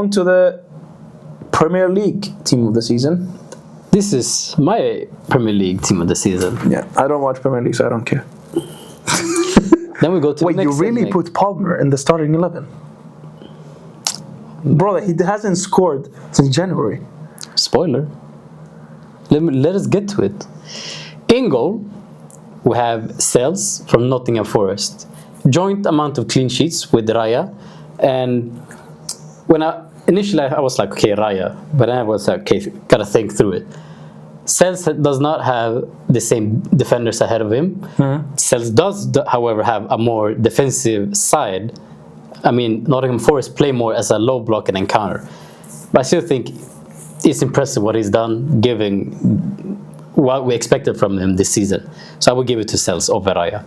on to the Premier League team of the season. This is my Premier League team of the season. Yeah, I don't watch Premier League, so I don't care. Then we go to Wait, the next you really segment. put Palmer in the starting 11? Brother, he hasn't scored since January. Spoiler. Let us get to it. In goal, we have Sels from Nottingham Forest. Joint amount of clean sheets with Raya. And when initially I was like, okay, Raya. But then I was like, okay, gotta think through it. Sels does not have the same defenders ahead of him. Sels does, however, have a more defensive side. I mean, Nottingham Forest play more as a low block and encounter. But I still think it's impressive what he's done, given what we expected from him this season. So I would give it to Sels over Raya.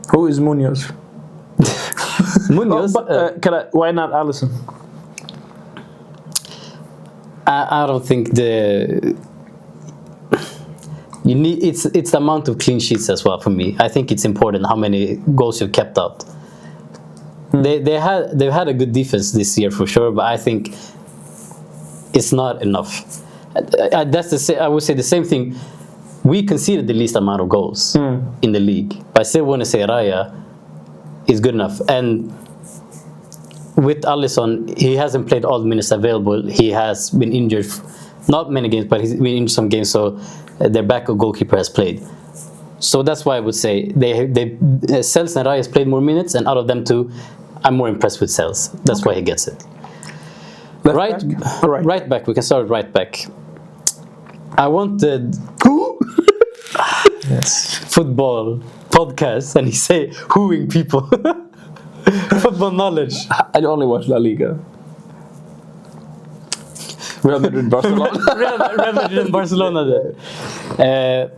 Who is Munoz? Munoz, why not Alisson? I don't think you need it's the amount of clean sheets as well for me. I think it's important how many goals you've kept out. They've had a good defense this year for sure, but I think it's not enough. I would say the same thing. We conceded the least amount of goals in the league, but I still want to say Raya is good enough. And with Alisson, he hasn't played all the minutes available. He has been injured, not many games, but he's been injured some games. So their backup goalkeeper has played. So that's why I would say Sels and Raya has played more minutes, and out of them two, I'm more impressed with Sels. That's why he gets it. Right back. We can start with right back. I wanted football podcast, and he say hooing people. Football knowledge. I only watch La Liga. Real Madrid, Barcelona. Real Madrid and Barcelona.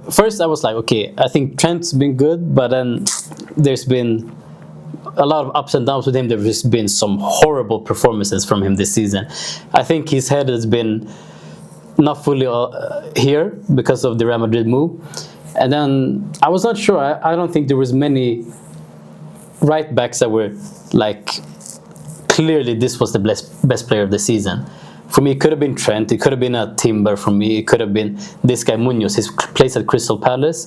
First, I was like, okay, I think Trent's been good, but then there's been a lot of ups and downs with him. There's been some horrible performances from him this season. I think his head has been not fully here because of the Real Madrid move. And then I was not sure. I don't think there was many right backs that were like clearly this was the best player of the season. For me, it could have been Trent. It could have been a Timber. For me, it could have been this guy Munoz. He plays at Crystal Palace.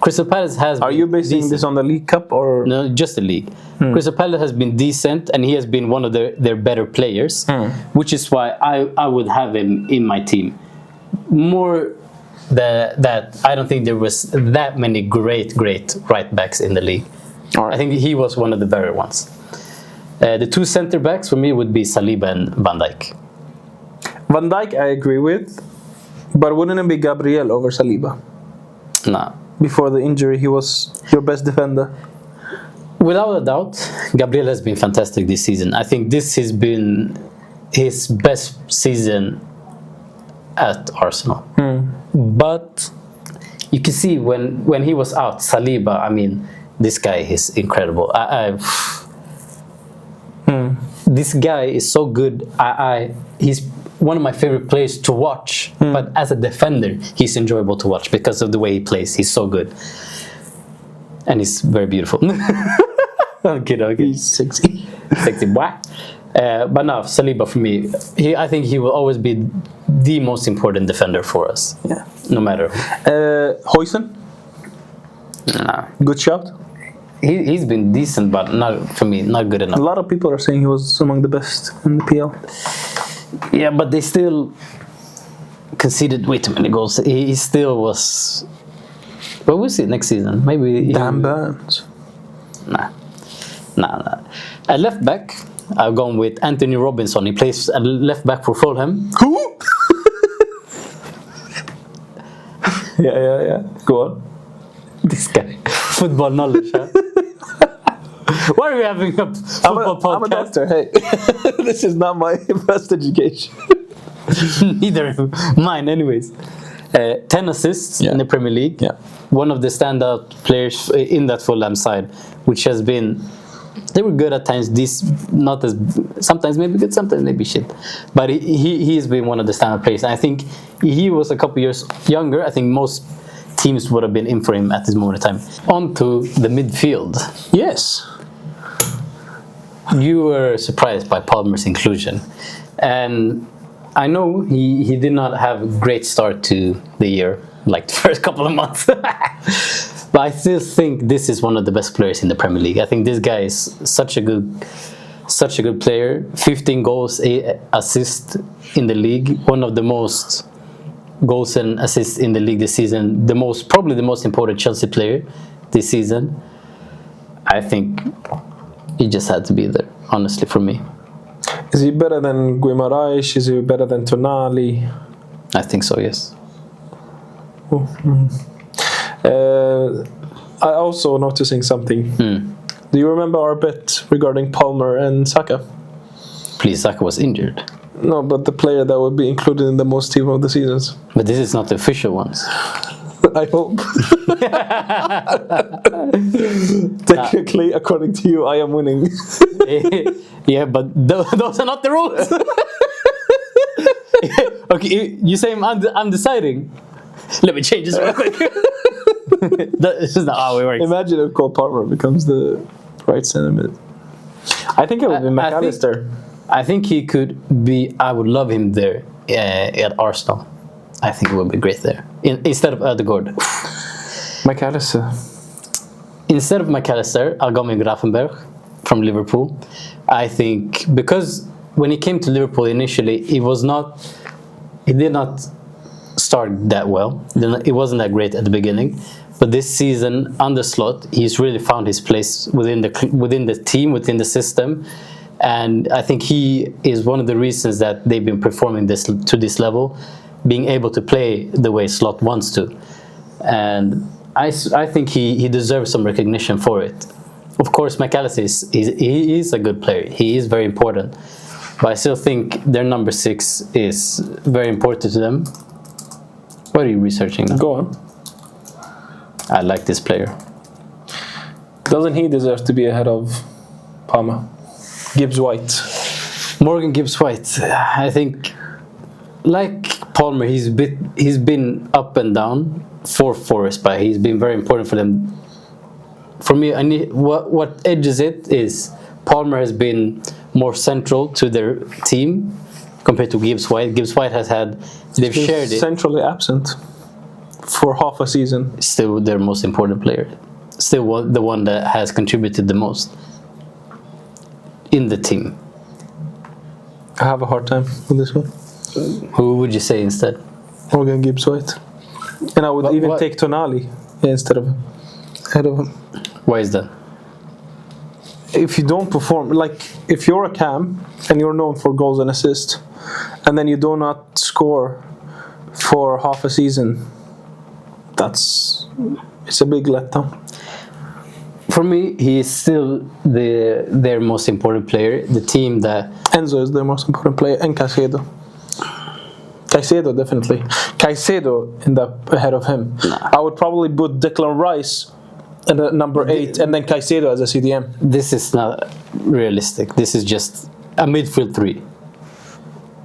Crystal Palace has. Are you basing this on the League Cup or no? Just the league. Crystal Palace has been decent, and he has been one of their better players, which is why I would have him in my team. More that I don't think there was that many great right backs in the league. Right. I think he was one of the better ones. The two center backs for me would be Saliba and Van Dijk. Van Dijk, I agree with, but wouldn't it be Gabriel over Saliba? Nah. Before the injury, he was your best defender. Without a doubt, Gabriel has been fantastic this season. I think this has been his best season at Arsenal. But you can see when he was out, Saliba, I mean, this guy is incredible. This guy is so good. He's one of my favorite players to watch. But as a defender, he's enjoyable to watch because of the way he plays. He's so good. And he's very beautiful. Okay. He's sexy. Sexy boy. But no, Saliba for me, I think he will always be the most important defender for us. Yeah. No matter. Huijsen? Nah. Good shot. He's been decent, but not for me, not good enough. A lot of people are saying he was among the best in the PL. Yeah, but they still conceded way too many goals. He still was. But we'll see next season. Maybe. Dan Burns. Nah. At left back, I've gone with Anthony Robinson. He plays at left back for Fulham. Who? Yeah. Go on. This guy. Football knowledge, huh? Why are we having a football podcast? I'm a doctor, hey. This is not my best education. Neither mine, anyways. 10 assists in the Premier League. Yeah. One of the standout players in that Fulham side, which has been... They were good at times. Not as sometimes maybe good, sometimes maybe shit. But he's been one of the standout players. And I think he was a couple years younger. I think most teams would have been in for him at this moment in time. On to the midfield. Yes. you were surprised by Palmer's inclusion, and I know he did not have a great start to the year, like the first couple of months. But I still think this is one of the best players in the Premier League. I think this guy is such a good player. 15 goals, 8 assists in the league. One of the most goals and assists in the league this season. Probably the most important Chelsea player this season. I think he just had to be there, honestly, for me. Is he better than Guimaraes? Is he better than Tonali? I think so, yes. I also noticing something. Do you remember our bet regarding Palmer and Saka? Please, Saka was injured. No, but the player that would be included in the most team of the seasons. But this is not the official ones. I hope. Technically, according to you, I am winning. Yeah, but those are not the rules. Okay, you say I'm deciding. Let me change this real quick. This is not how it works. Imagine if Cole Palmer becomes the right centre mid. I think it would be McAllister. I think he could be. I would love him there at Arsenal. I think it would be great there instead of Ødegaard. McAllister. Instead of McAllister, I'll go with Gravenberch from Liverpool. I think because when he came to Liverpool initially, he did not start that well. It wasn't that great at the beginning. But this season, under Slot, he's really found his place within the team, within the system. And I think he is one of the reasons that they've been performing to this level, being able to play the way Slot wants to. And I think he deserves some recognition for it. Of course, McAllister is a good player. He is very important. But I still think their number 6 is very important to them. What are you researching now? Go on. I like this player. Doesn't he deserve to be ahead of Palmer? Gibbs-White. Morgan Gibbs-White. I think, like Palmer, he's been up and down for Forest, but he's been very important for them. For me, what edges it is Palmer has been more central to their team compared to Gibbs-White. Gibbs-White they've shared it. Centrally absent for half a season. Still their most important player. Still the one that has contributed the most in the team. I have a hard time with this one. Who would you say instead? Morgan Gibbs-White. And I would take Tonali instead of ahead of him. Why is that? If you don't perform, like if you're a cam and you're known for goals and assists, and then you do not score for half a season, it's a big letdown. For me, he is still their most important player. The team that Enzo is their most important player, and Caicedo. Caicedo definitely. Caicedo ahead of him. Nah. I would probably put Declan Rice at number 8, and then Caicedo as a CDM. This is not realistic. This is just a midfield 3.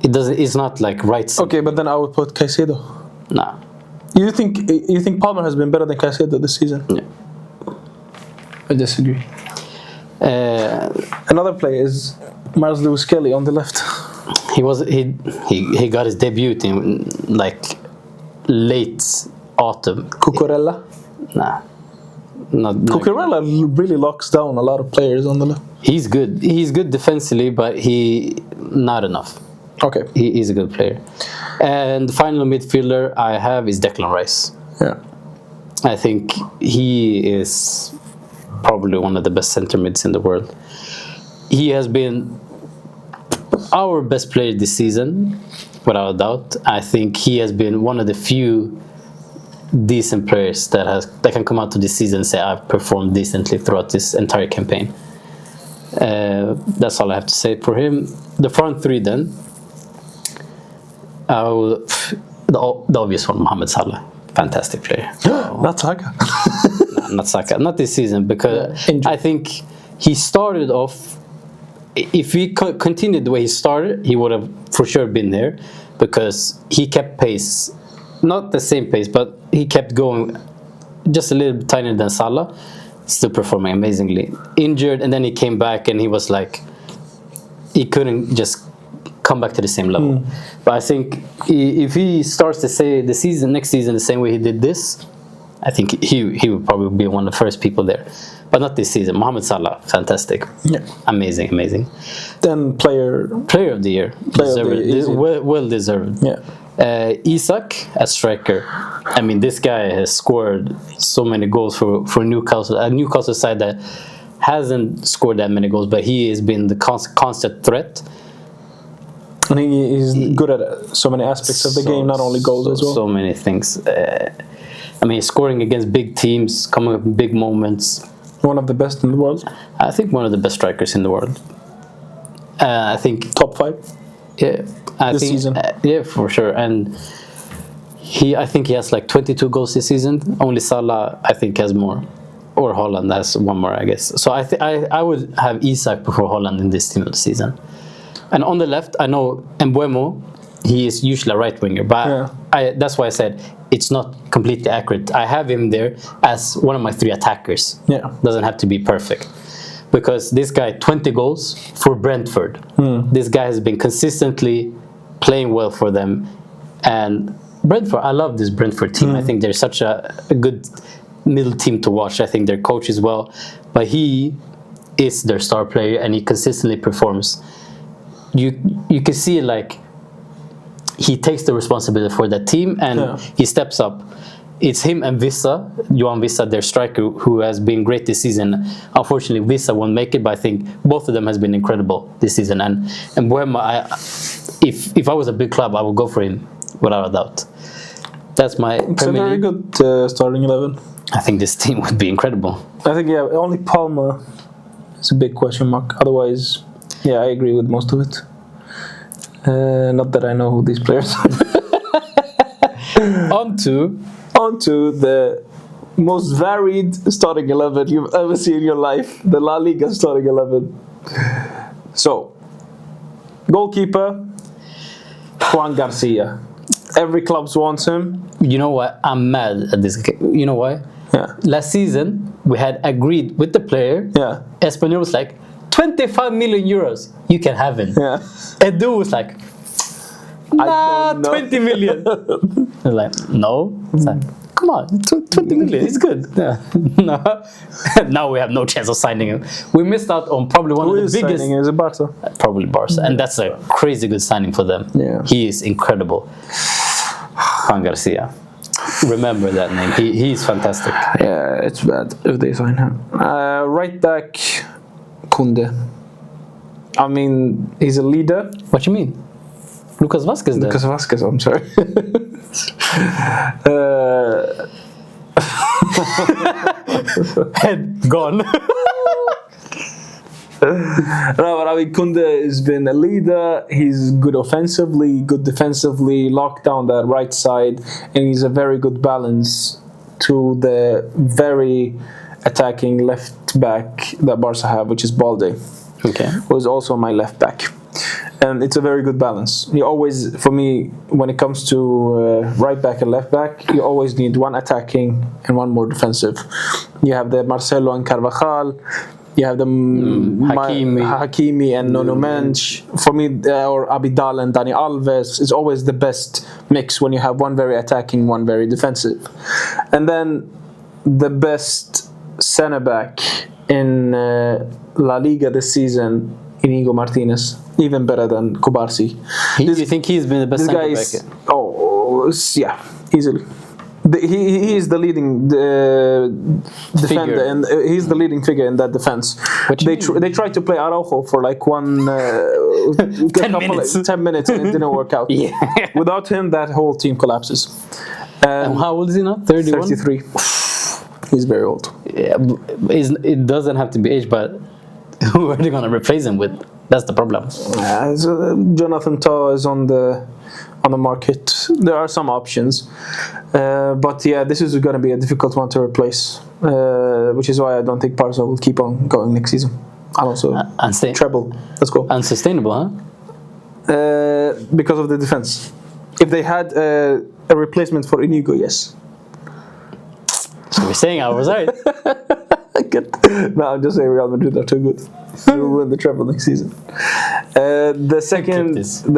It's not like right. Okay, but then I would put Caicedo. Nah. You think Palmer has been better than Caicedo this season? Yeah. I disagree. Another player is Miles Lewis Kelly on the left. He got his debut in like late autumn. Cucurella. Nah. Not Cucurella really locks down a lot of players on the left. He's good. He's good defensively, but not enough. Okay. He's a good player. And the final midfielder I have is Declan Rice. Yeah. I think he is probably one of the best centre mids in the world. He has been our best player this season, without a doubt. I think he has been one of the few decent players that can come out to this season and say I've performed decently throughout this entire campaign. That's all I have to say for him. The front 3 then. The obvious one, Mohamed Salah. Fantastic player. Not Saka. Not Saka. Not this season, because I think he started off. If he continued the way he started, he would have for sure been there, because he kept pace. Not the same pace, but he kept going just a little bit tinier than Salah. Still performing amazingly. Injured, and then he came back and he was like he couldn't just come back to the same level. But I think if he starts to say next season the same way he did this, I think he would probably be one of the first people there. But not this season. Mohamed Salah, fantastic. Yeah. Amazing. Then player of the year. Well deserved. Yeah. Isak as striker. I mean, this guy has scored so many goals for Newcastle. A Newcastle side that hasn't scored that many goals, but he has been the constant threat. I think he's good at so many aspects of the game, not only goals as well. So many things. I mean, scoring against big teams, coming up in big moments. One of the best in the world. I think one of the best strikers in the world. I think top 5. Yeah, this season. Yeah, for sure. And I think he has like 22 goals this season. Only Salah, I think, has more, or Holland has one more, I guess. So I would have Isak before Holland in this team of the season. And on the left, I know Mbeumo. He is usually a right winger, but that's why I said it's not completely accurate. I have him there as one of my 3 attackers. Yeah, doesn't have to be perfect, because this guy 20 goals for Brentford. This guy has been consistently playing well for them, and Brentford. I love this Brentford team. I think they're such a good middle team to watch. I think their coach is well, but he is their star player, and he consistently performs. You can see like he takes the responsibility for that team, and he steps up. It's him and Johan Vissa, their striker, who has been great this season. Unfortunately, Vissa won't make it, but I think both of them has been incredible this season. And Mbeumo, if I was a big club, I would go for him without a doubt. That's my. It's a very good starting 11. I think this team would be incredible. I think only Palmer is a big question mark. Otherwise, I agree with most of it. Not that I know who these players are. On to the most varied starting 11 you've ever seen in your life, the La Liga starting 11. So, goalkeeper, Juan Garcia. Every club wants him. You know what? I'm mad at this. You know why? Yeah. Last season, we had agreed with the player. Yeah. Espanyol was like, 25 million euros, you can have him. Yeah. Edu was like, nah, 20 million. I was like, no. It's like, come on, 20 million, it's good. Yeah. No. Now we have no chance of signing him. We missed out on probably one of the biggest. Signing? Is it Barca? Probably Barca. And that's a crazy good signing for them. Yeah. He is incredible. Juan Garcia. Remember that name. He's fantastic. Yeah, it's bad if they sign him. Right back, Kunde. I mean, he's a leader. What you mean? Lucas Vazquez then? Lucas Vazquez, I'm sorry. Head gone. No, but I mean, Kunde has been a leader. He's good offensively, good defensively, locked down that right side, and he's a very good balance to the very attacking left back that Barca have, which is Balde. Okay. Who is also my left back. And it's a very good balance. You always, for me, when it comes to right back and left back, you always need one attacking and one more defensive. You have the Marcelo and Carvajal. You have the Hakimi and Nuno Mendes. For me, or Abidal and Dani Alves. It's always the best mix when you have one very attacking, one very defensive. And then the best centre back in La Liga this season, Inigo Martinez. Even better than Kubarsi. You think he's been the best centre back? Yeah, easily. He is the leading defender, and he's the leading figure in that defense. They tried to play Araujo for like 10 minutes, and it didn't work out. Yeah. Without him, that whole team collapses. And how old is he now? 31? 33. He's very old. Yeah, it doesn't have to be age, but who are they going to replace him with? That's the problem. Jonathan Tah is on the market. There are some options, but yeah, this is going to be a difficult one to replace, which is why I don't think Barca will keep on going next season. And also treble. Let's go. Unsustainable, huh? Because of the defense. If they had a replacement for Inigo, yes. So we're saying I was right. No, I'm just saying Real Madrid are too good. They will win the treble next season. The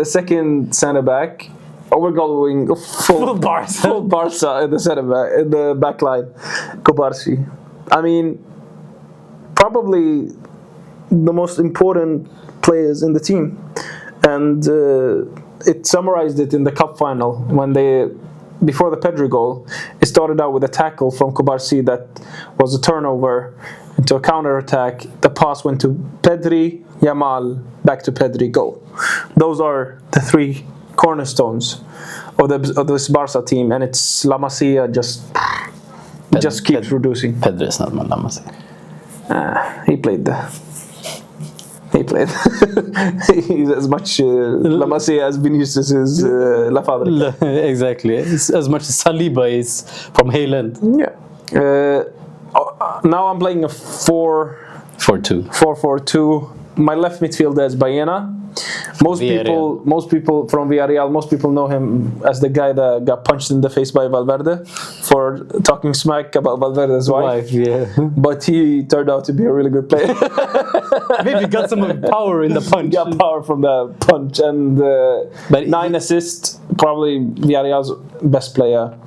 second centre back. Oh, we're going full Barca in the centre back in the back line. Kobarsi. I mean, probably the most important players in the team, and it summarized it in the cup final when they. Before the Pedri goal, it started out with a tackle from Kobarsi that was a turnover into a counter-attack. The pass went to Pedri, Yamal, back to Pedri, goal. Those are the three cornerstones of this Barca team, and it's La Masia just keeps reducing. Pedri is not La Masia. He played. He's as much La Masia as Vinicius is La Fábrica. Exactly. It's as much as Saliba is from Hayland. Yeah. Now I'm playing a 4-4-2. 4-4-2. My left midfielder is Baena. Most people from Villarreal, most people know him as the guy that got punched in the face by Valverde for talking smack about Valverde's wife. Yeah. But he turned out to be a really good player. Maybe got some power in the punch. Got power from the punch, and 9 assists. Probably Villarreal's best player.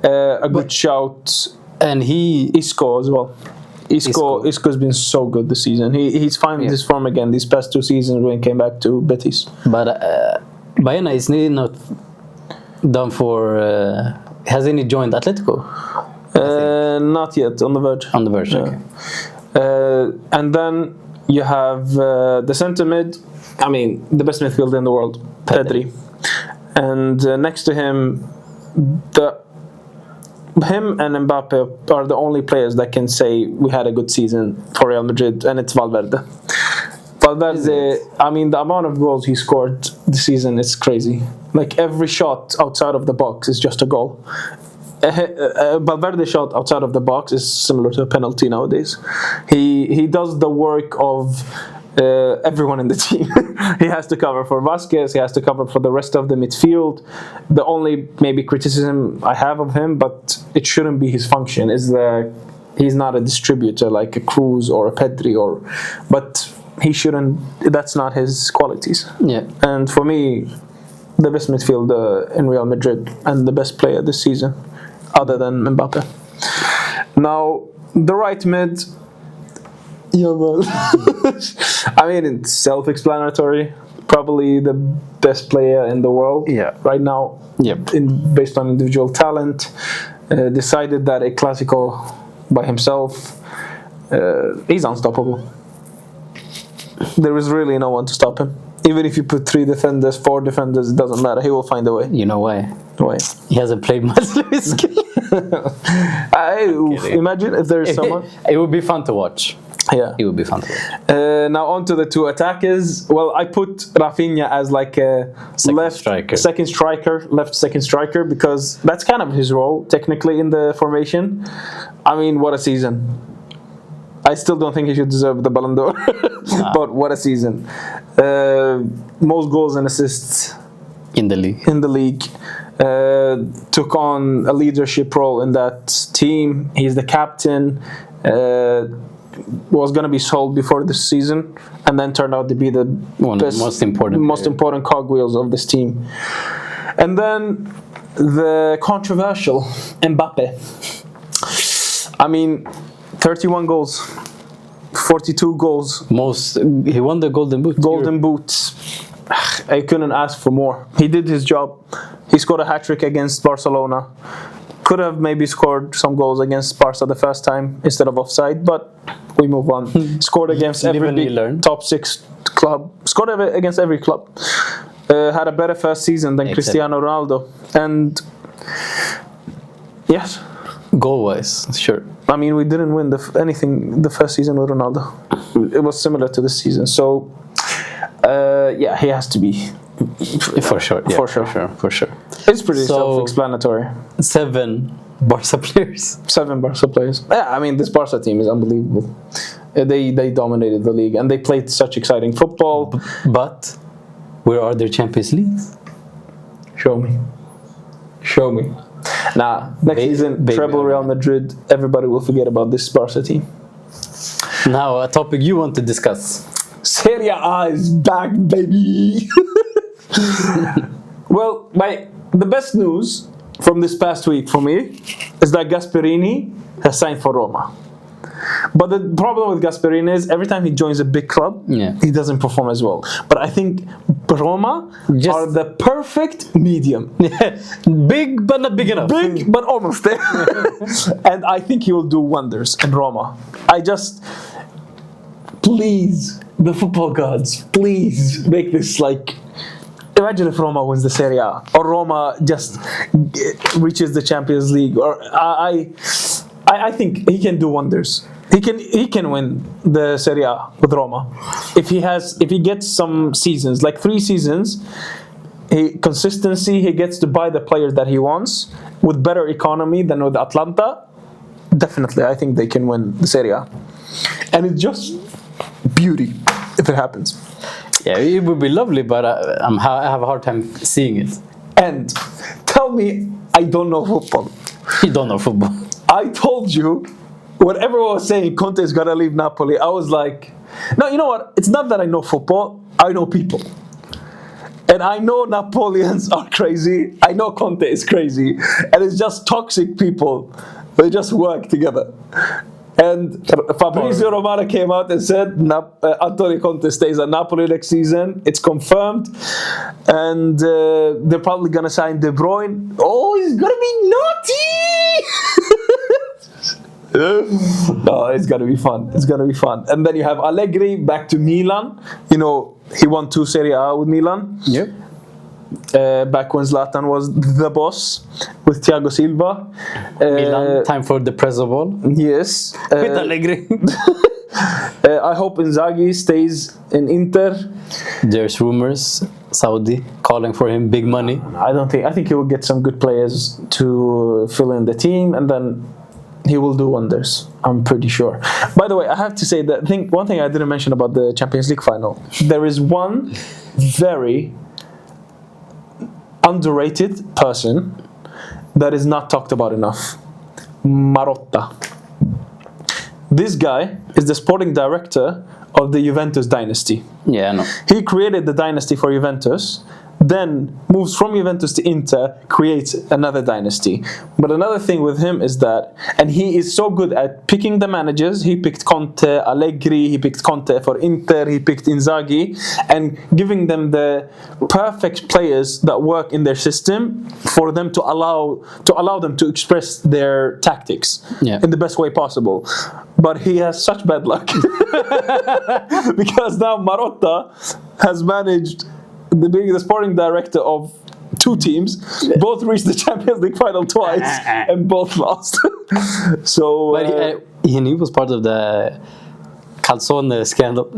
A good shout. And Isco as well. Isco's been so good this season. He's found his form again these past 2 seasons when he came back to Betis. But Baena is not done for. Hasn't he joined Atletico? Not yet. On the verge. On the verge. Yeah. Okay. And then you have the centre mid. I mean, the best midfielder in the world, Pedri. And next to him, him and Mbappe are the only players that can say we had a good season for Real Madrid, and it's Valverde. Valverde, I mean, the amount of goals he scored this season is crazy. Like, every shot outside of the box is just a goal. Valverde shot outside of the box is similar to a penalty nowadays. He does the work of everyone in the team. He has to cover for Vasquez, he has to cover for the rest of the midfield. The only maybe criticism I have of him, but it shouldn't be his function, is that he's not a distributor like a Cruz or a Pedri, but he shouldn't, that's not his qualities. Yeah. And for me, the best midfielder in Real Madrid and the best player this season, other than Mbappe. Now, the right mid, I mean, it's self-explanatory. Probably the best player in the world right now, based on individual talent. Decided that a Clásico by himself, he's unstoppable. There is really no one to stop him. Even if you put 3 defenders, 4 defenders, it doesn't matter. He will find a way. You know why? Why? He hasn't played much. Imagine if there is someone. It would be fun to watch. Yeah, it would be fun to watch. Now on to the 2 attackers. Well, I put Rafinha as like a left second striker, because that's kind of his role technically in the formation. I mean, what a season! I still don't think he should deserve the Ballon d'Or, but what a season! Most goals and assists in the league. Took on a leadership role in that team. He's the captain. Was going to be sold before this season, and then turned out to be the most important cogwheels of this team. And then the controversial Mbappe. I mean, 31 goals, 42 goals. He won the Golden Boot. Golden Boot. I couldn't ask for more. He did his job. He scored a hat-trick against Barcelona. Could have maybe scored some goals against Barca the first time instead of offside, but we move on. Scored against every big top 6 club. Scored against every club. Had a better first season than Cristiano Ronaldo. And yes, goal-wise, sure. I mean, we didn't win anything the first season with Ronaldo. It was similar to this season. So he has to be. For sure. It's pretty self-explanatory. 7 Barca players. 7 Barca players. Yeah, I mean, this Barca team is unbelievable. They dominated the league, and they played such exciting football. But where are their Champions Leagues? Show me. Nah, next season, treble Real Madrid, everybody will forget about this Barca team. Now, a topic you want to discuss. Serie A is back, baby. Well, the best news from this past week for me is that Gasperini has signed for Roma. But the problem with Gasperini is every time he joins a big club, he doesn't perform as well. But I think Roma are the perfect medium. Big, but not big enough. Big, but almost there. And I think he will do wonders in Roma. Please, the football gods, please make this like... Imagine if Roma wins the Serie A, or Roma just reaches the Champions League. Or I think he can do wonders. He can win the Serie A with Roma if he gets some seasons, like 3 seasons. Consistency. He gets to buy the players that he wants with better economy than with Atlanta. Definitely, I think they can win the Serie A, and it's just beauty if it happens. Yeah, it would be lovely, but I have a hard time seeing it. And tell me, I don't know football. You don't know football. I told you, when everyone was saying Conte is gonna leave Napoli, I was like, no, you know what? It's not that I know football, I know people. And I know Napoleons are crazy, I know Conte is crazy, and it's just toxic people. They just work together. And Fabrizio Romano came out and said Antonee Conte stays at Napoli next season. It's confirmed. And they're probably going to sign De Bruyne. Oh, he's going to be naughty! No, it's going to be fun. It's going to be fun. And then you have Allegri back to Milan. You know, he won 2 Serie A with Milan. Yep. Back when Zlatan was the boss with Thiago Silva. Milan, time for the Prezzo ball. Yes. With Allegri. I hope Inzaghi stays in Inter. There's rumors, Saudi calling for him, big money. I think he will get some good players to fill in the team, and then he will do wonders. I'm pretty sure. By the way, I have to say that one thing I didn't mention about the Champions League final. There is one very underrated person that is not talked about enough. Marotta. This guy is the sporting director of the Juventus dynasty. Yeah, I know. He created the dynasty for Juventus, then moves from Juventus to Inter, creates another dynasty. But another thing with him is that, and he is so good at picking the managers, he picked Conte, Allegri, he picked Conte for Inter, he picked Inzaghi, and giving them the perfect players that work in their system for them to allow them to express their tactics in the best way possible. But he has such bad luck because now Marotta has managed being the sporting director of 2 teams, both reached the Champions League final twice and both lost. So, but he was part of the Calzone scandal.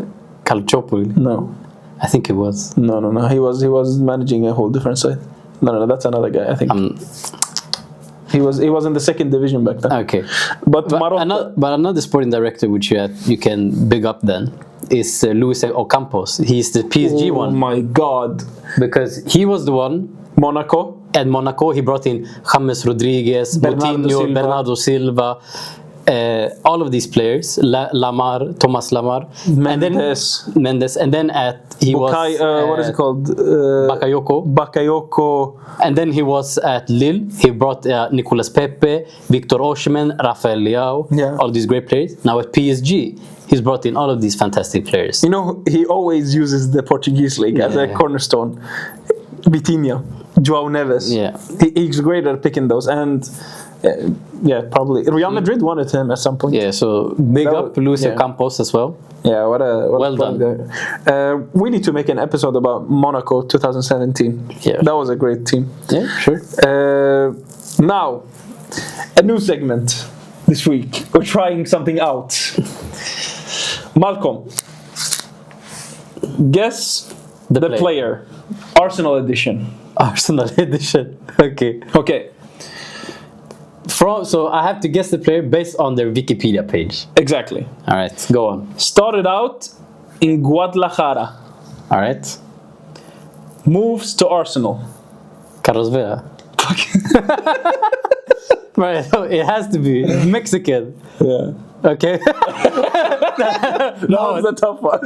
Calciopoli. No, I think it was. No. He was managing a whole different side. No, that's another guy. I think he was in the 2nd division back then. Okay, but another sporting director which you can big up then is Luis Campos. He's the PSG one. Oh my God! Because he was the one. Monaco. At Monaco, he brought in James Rodriguez, Bernardo Silva, all of these players, Thomas Lamar, Mendes, and then what is it called? Bakayoko. And then he was at Lille. He brought Nicolas Pepe, Victor Osimhen, Rafael Leao, all these great players. Now at PSG, he's brought in all of these fantastic players. You know, he always uses the Portuguese league as a cornerstone. Vitinha, João Neves. Yeah, he's great at picking those, and probably Real Madrid wanted him at some point. Yeah, so big up Luis Campos as well. Yeah, what well a done. We need to make an episode about Monaco 2017. Yeah, that was a great team. Yeah, sure. Now, a new segment this week. We're trying something out. Malcolm, guess the player. Arsenal edition. Arsenal edition. Okay. So I have to guess the player based on their Wikipedia page. Exactly. All right, go on. Started out in Guadalajara. All right. Moves to Arsenal. Carlos Vela. Right, it has to be Mexican. Yeah. Okay. That was the tough one.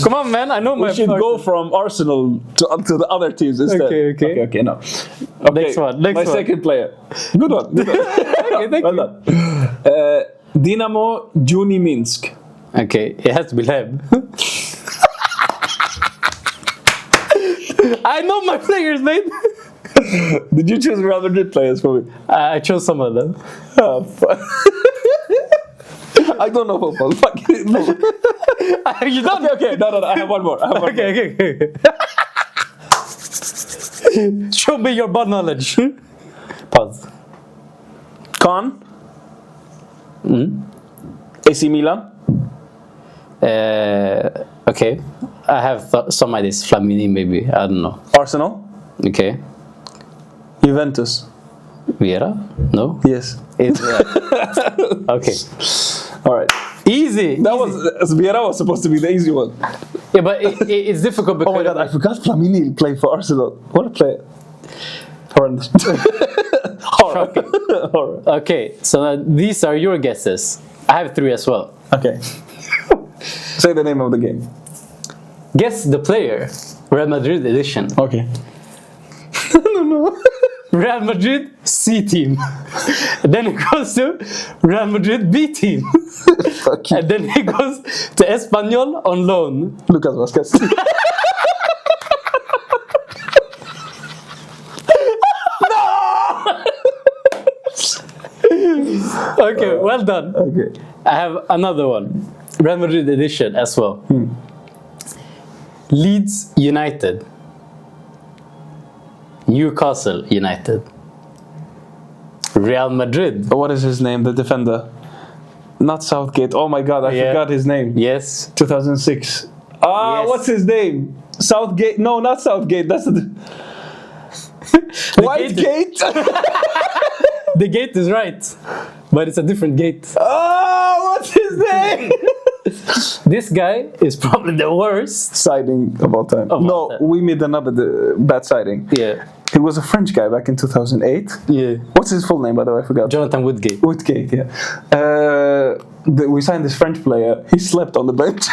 Come on, man. I know my. We should go from Arsenal to the other teams instead. Okay, no. Okay, Next one. my second player. Good one. Okay, thank Well you. done. Dinamo Juni Minsk. Okay, it has to be Leb. I know my players, mate. Did you choose Real Madrid players for me? I chose some of them. Oh, fuck. I don't know football. Fuck it. No. You done? Okay. No. I have one more. Okay. Show me your ball knowledge. Pause. Khan. AC Milan. Okay. I have some ideas. Flamini, maybe. I don't know. Arsenal. Okay. Juventus. Vieira? No? Yes. It's, okay. All right. Easy. That was Vieira was supposed to be the easy one. Yeah, but it's difficult because. Oh my god, I forgot Flamini played for Arsenal. What a player. Horrendous. Horror. Okay, so these are your guesses. I have 3 as well. Okay. Say the name of the game. Guess the player. Real Madrid edition. Okay. I don't know. Real Madrid C team. Then it goes to Real Madrid B team. Fuck you. And then it goes to Espanyol on loan. Lucas Vazquez. Okay, well done. Okay. I have another one. Real Madrid edition as well. Leeds United. Newcastle United. Real Madrid. What is his name? The defender. Not Southgate. Oh my god, I forgot his name. Yes. 2006. Yes. What's his name? Southgate. No, not Southgate. That's the Whitegate. The gate is right, but it's a different gate. Oh, what's his name? This guy is probably the worst. Sighting of all time. all time. We made another bad sighting. Yeah. He was a French guy back in 2008. Yeah. What's his full name, by the way? I forgot. Jonathan Woodgate. Woodgate, yeah. We signed this French player. He slept on the bench.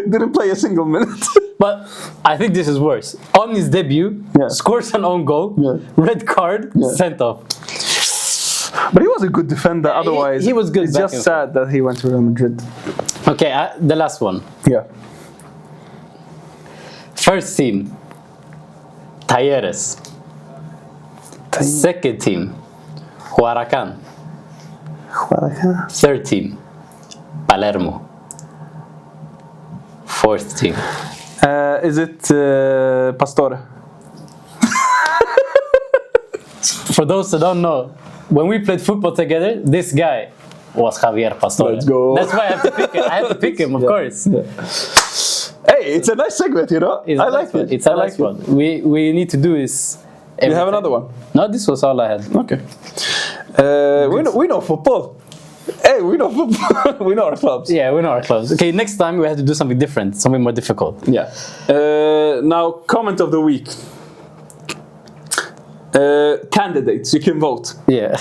Didn't play a single minute. But I think this is worse. On his debut, scores an own goal, red card, sent off. But he was a good defender otherwise. He was good. It's just sad that he went to Real Madrid. Okay, the last one. Yeah. First team, Talleres. Second team, Huracan. Third team, Palermo. Fourth team. Is it Pastore? For those that don't know, when we played football together, this guy was Javier Pastore. Let's go. That's why I have to pick him. I have to pick him, of course. Yeah. Hey, it's a nice segment, you know? I like it. It's a nice one. We need to do is... You have another one? No, this was all I had. Okay. We know football. Hey, we know football. We know our clubs. Yeah, we know our clubs. Okay, next time we have to do something different, something more difficult. Yeah. Now, comment of the week. Candidates, you can vote. Yeah.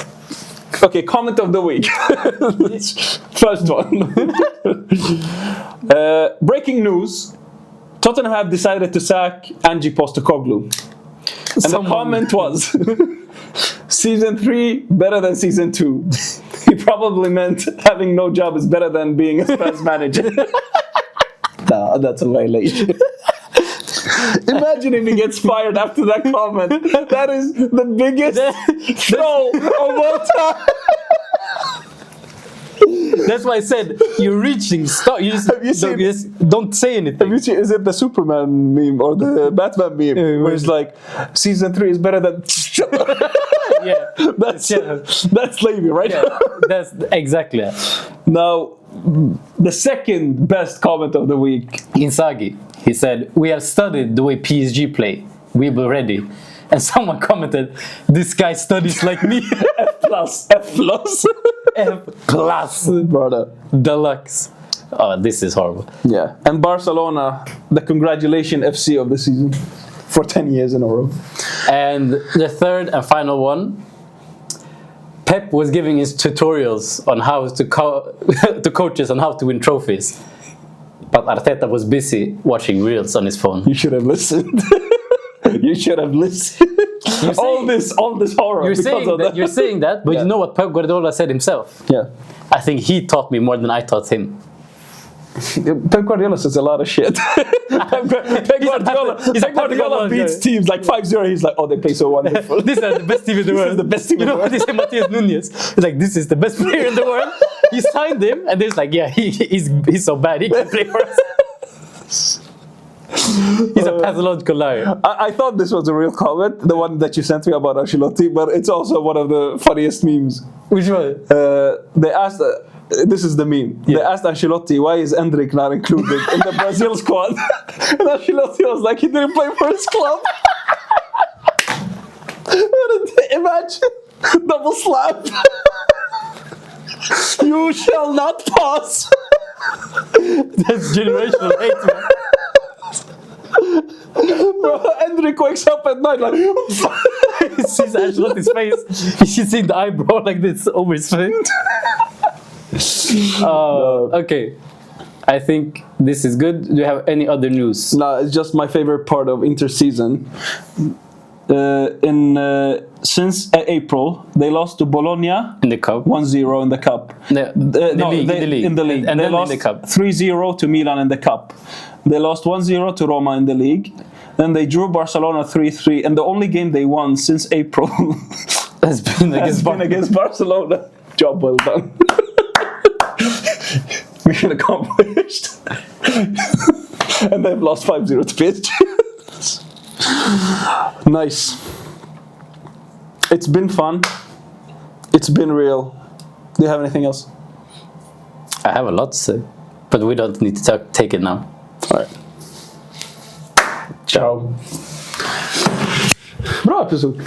Okay, comment of the week. First one. Breaking news. Tottenham have decided to sack Ange Postecoglou. And the comment was, Season 3 better than Season 2. He probably meant having no job is better than being a Spurs manager. Nah, that's a violation. Imagine if he gets fired after that comment. That is the biggest throw of all time. That's why I said you're reaching. Stop. You just don't say anything. Have you seen, is it the Superman meme or the Batman meme where it's like Season 3 is better than? Yeah, that's Levy, right? Yeah, that's exactly it. Now, the second best comment of the week. Inzaghi. He said, "We have studied the way PSG play. We were ready." And someone commented, "This guy studies like me." F plus, F plus, F plus, brother, deluxe. Oh, this is horrible. Yeah, and Barcelona, the congratulation FC of the season for 10 years in a row. And the third and final one, Pep was giving his tutorials on how to to coaches on how to win trophies, but Arteta was busy watching reels on his phone. You should have listened. You should have listened. All this horror. You're saying that, but you know what Pep Guardiola said himself? Yeah. I think he taught me more than I taught him. Pep Guardiola says a lot of shit. Pep Guardiola beats teams like 5-0. He's like, oh, they play so wonderful. This is the best team in the world. This is the best team in the world. You know what they say, Matheus Nunes? He's like, this is the best player in the world. He signed him, and he's like, yeah, he's so bad, he can play for us. He's a pathological liar. I thought this was a real comment, the one that you sent me about Ancelotti, but it's also one of the funniest memes. Which one? They asked, this is the meme. Yeah. They asked Ancelotti, why is Endrick not included in the Brazil squad? And Ancelotti was like, he didn't play for his club. Imagine, double slap. You shall not pass. That's generational hate, man. Bro, Endrick wakes up at night like he sees Ancelotti's face. He sees the eyebrow like this over his face. Okay, I think this is good. Do you have any other news? No, it's just my favorite part of interseason. Since April, they lost to Bologna in the cup, 1-0 in the cup. In the league. And they then lost in the cup, 3-0 to Milan in the cup. They lost 1-0 to Roma in the league. Then they drew Barcelona 3-3, and the only game they won since April has been against Barcelona. Job well done. Mission accomplished. And they've lost 5-0 to PSG. Nice. It's been fun. It's been real. Do you have anything else? I have a lot to say, but we don't need to take it now. All right. Ciao. Bra episod.